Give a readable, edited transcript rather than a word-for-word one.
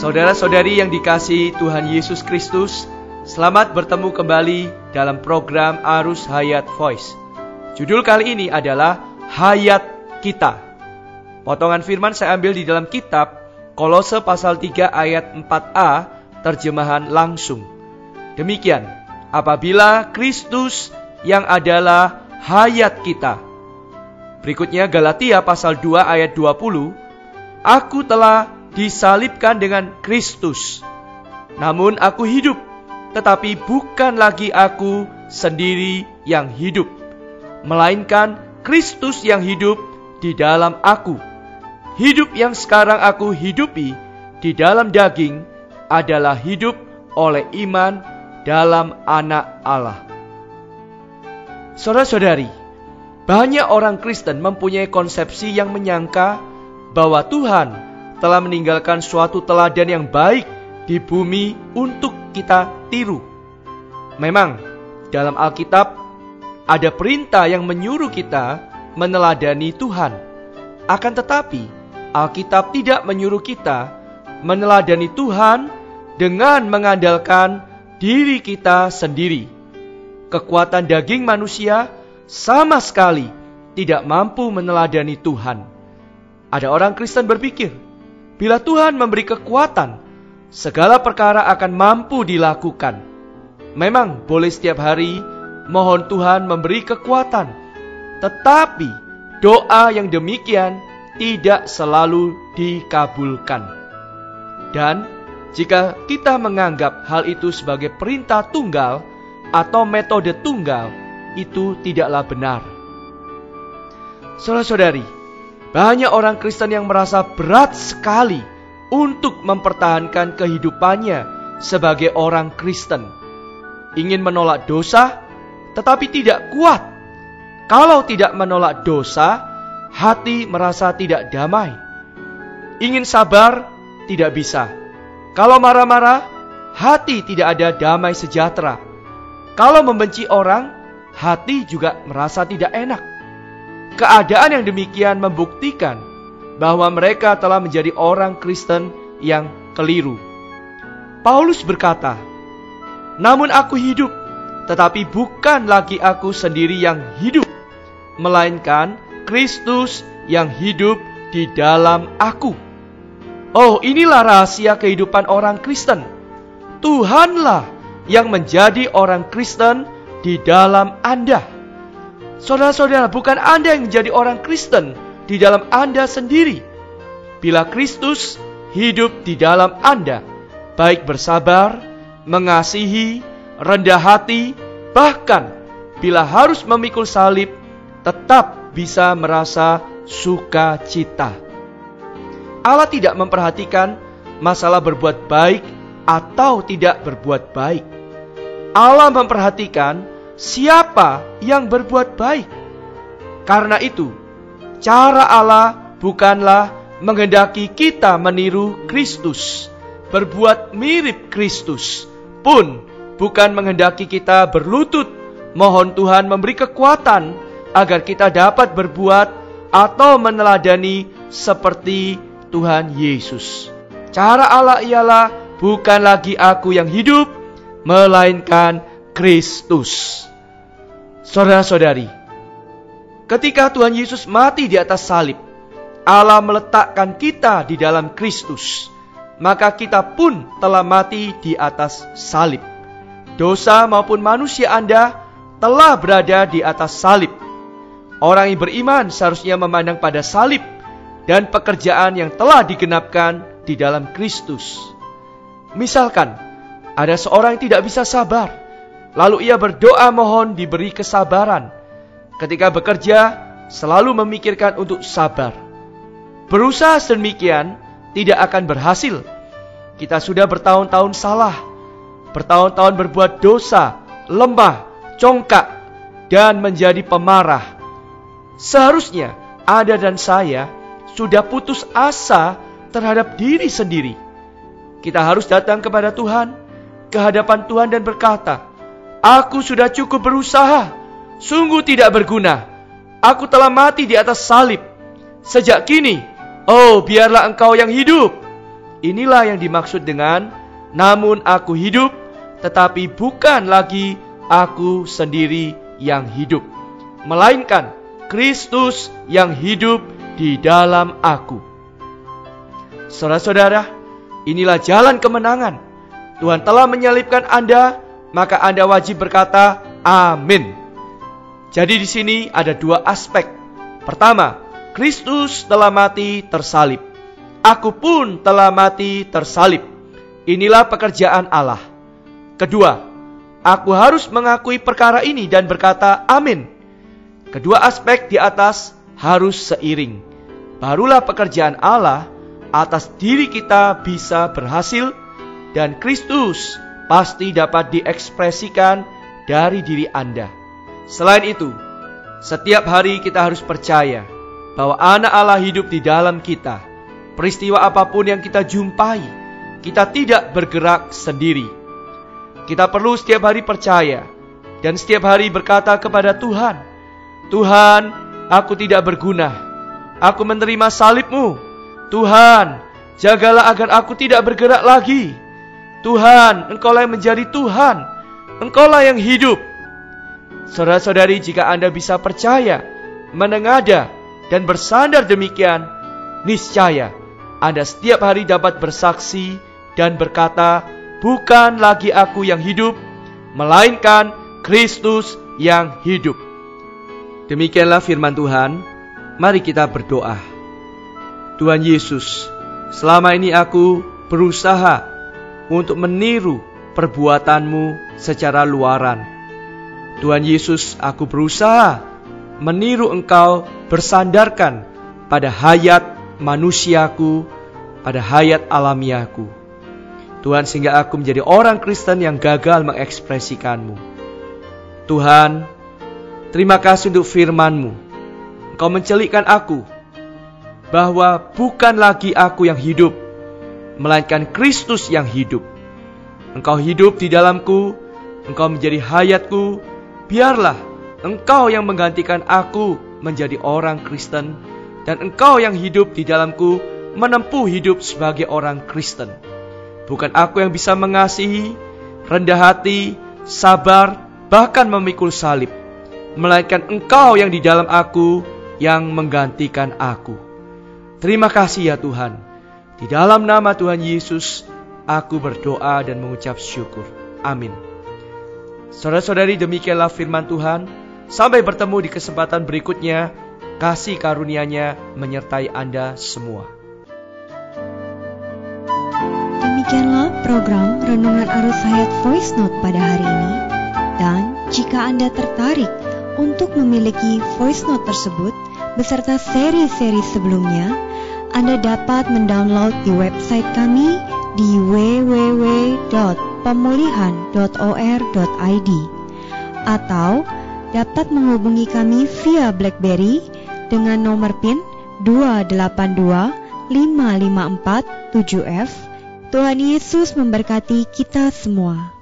Saudara-saudari yang dikasihi Tuhan Yesus Kristus, selamat bertemu kembali dalam program Arus Hayat Voice. Judul kali ini adalah Hayat Kita. Potongan firman saya ambil di dalam kitab Kolose pasal 3 ayat 4a, terjemahan langsung. Demikian, apabila Kristus yang adalah hayat kita. Berikutnya Galatia pasal 2 ayat 20, aku telah disalibkan dengan Kristus. Namun aku hidup, tetapi bukan lagi aku sendiri yang hidup, melainkan Kristus yang hidup di dalam aku. Hidup yang sekarang aku hidupi di dalam daging adalah hidup oleh iman dalam Anak Allah. Saudara-saudari, banyak orang Kristen mempunyai konsepsi yang menyangka bahwa Tuhan telah meninggalkan suatu teladan yang baik di bumi untuk kita tiru. Memang, dalam Alkitab ada perintah yang menyuruh kita meneladani Tuhan. Akan tetapi, Alkitab tidak menyuruh kita meneladani Tuhan dengan mengandalkan diri kita sendiri. Kekuatan daging manusia sama sekali tidak mampu meneladani Tuhan. Ada orang Kristen berpikir, bila Tuhan memberi kekuatan, segala perkara akan mampu dilakukan. Memang boleh setiap hari mohon Tuhan memberi kekuatan, tetapi doa yang demikian tidak selalu dikabulkan. Dan jika kita menganggap hal itu sebagai perintah tunggal atau metode tunggal, itu tidaklah benar. Saudara-saudari, banyak orang Kristen yang merasa berat sekali untuk mempertahankan kehidupannya sebagai orang Kristen. Ingin menolak dosa, tetapi tidak kuat. Kalau tidak menolak dosa, hati merasa tidak damai. Ingin sabar, tidak bisa. Kalau marah-marah, hati tidak ada damai sejahtera. Kalau membenci orang, hati juga merasa tidak enak. Keadaan yang demikian membuktikan bahwa mereka telah menjadi orang Kristen yang keliru. Paulus berkata, namun aku hidup, tetapi bukan lagi aku sendiri yang hidup, melainkan Kristus yang hidup di dalam aku. Oh, inilah rahasia kehidupan orang Kristen. Tuhanlah yang menjadi orang Kristen di dalam Anda. Saudara-saudara, bukan Anda yang menjadi orang Kristen di dalam Anda sendiri. Bila Kristus hidup di dalam Anda, baik bersabar, mengasihi, rendah hati, bahkan bila harus memikul salib, tetap bisa merasa sukacita. Allah tidak memperhatikan masalah berbuat baik atau tidak berbuat baik. Allah memperhatikan siapa yang berbuat baik. Karena itu, cara Allah bukanlah menghendaki kita meniru Kristus, berbuat mirip Kristus, pun bukan menghendaki kita berlutut mohon Tuhan memberi kekuatan agar kita dapat berbuat atau meneladani seperti Tuhan Yesus. Cara Allah ialah bukan lagi aku yang hidup, melainkan Kristus. Saudara-saudari, ketika Tuhan Yesus mati di atas salib, Allah meletakkan kita di dalam Kristus. Maka kita pun telah mati di atas salib. Dosa maupun manusia Anda telah berada di atas salib. Orang yang beriman seharusnya memandang pada salib dan pekerjaan yang telah digenapkan di dalam Kristus. Misalkan, ada seorang yang tidak bisa sabar, lalu ia berdoa mohon diberi kesabaran. Ketika bekerja, selalu memikirkan untuk sabar. Berusaha sedemikian tidak akan berhasil. Kita sudah bertahun-tahun salah, bertahun-tahun berbuat dosa, lemah, congkak, dan menjadi pemarah. Seharusnya Anda dan saya sudah putus asa terhadap diri sendiri. Kita harus datang kepada Tuhan, ke hadapan Tuhan dan berkata, aku sudah cukup berusaha, sungguh tidak berguna. Aku telah mati di atas salib. Sejak kini, oh biarlah Engkau yang hidup. Inilah yang dimaksud dengan namun aku hidup, tetapi bukan lagi aku sendiri yang hidup, melainkan Kristus yang hidup di dalam aku. Saudara-saudara, inilah jalan kemenangan. Tuhan telah menyalibkan Anda, maka Anda wajib berkata amin. Jadi di sini ada dua aspek. Pertama, Kristus telah mati tersalib. Aku pun telah mati tersalib. Inilah pekerjaan Allah. Kedua, aku harus mengakui perkara ini dan berkata amin. Kedua aspek di atas harus seiring. Barulah pekerjaan Allah atas diri kita bisa berhasil, dan Kristus pasti dapat diekspresikan dari diri Anda. Selain itu, setiap hari kita harus percaya bahwa anak Allah hidup di dalam kita. Peristiwa apapun yang kita jumpai, kita tidak bergerak sendiri. Kita perlu setiap hari percaya dan setiap hari berkata kepada Tuhan, Tuhan, aku tidak berguna. Aku menerima salib-Mu. Tuhan, jagalah agar aku tidak bergerak lagi. Tuhan, Engkaulah yang menjadi Tuhan. Engkaulah yang hidup. Saudara-saudari, jika Anda bisa percaya, menengadah, dan bersandar demikian, niscaya Anda setiap hari dapat bersaksi dan berkata, bukan lagi aku yang hidup, melainkan Kristus yang hidup. Demikianlah firman Tuhan. Mari kita berdoa. Tuhan Yesus, selama ini aku berusaha untuk meniru perbuatan-Mu secara luaran. Tuhan Yesus, aku berusaha meniru Engkau bersandarkan pada hayat manusiaku, pada hayat alamiahku. Tuhan, sehingga aku menjadi orang Kristen yang gagal mengekspresikan-Mu. Tuhan, terima kasih untuk firman-Mu. Engkau mencelikkan aku bahwa bukan lagi aku yang hidup, melainkan Kristus yang hidup. Engkau hidup di dalamku, Engkau menjadi hayatku. Biarlah Engkau yang menggantikan aku menjadi orang Kristen, dan Engkau yang hidup di dalamku menempuh hidup sebagai orang Kristen. Bukan aku yang bisa mengasihi, rendah hati, sabar, bahkan memikul salib, melainkan Engkau yang di dalam aku yang menggantikan aku. Terima kasih ya Tuhan. Di dalam nama Tuhan Yesus, aku berdoa dan mengucap syukur. Amin. Saudara-saudari, demikianlah firman Tuhan. Sampai bertemu di kesempatan berikutnya. Kasih karunia-Nya menyertai Anda semua. Demikianlah program Renungan Arus Hayat Voice Note pada hari ini. Dan jika Anda tertarik untuk memiliki voice note tersebut beserta seri-seri sebelumnya, Anda dapat mendownload di website kami di www.pemulihan.or.id atau dapat menghubungi kami via BlackBerry dengan nomor PIN 282554-7F. Tuhan Yesus memberkati kita semua.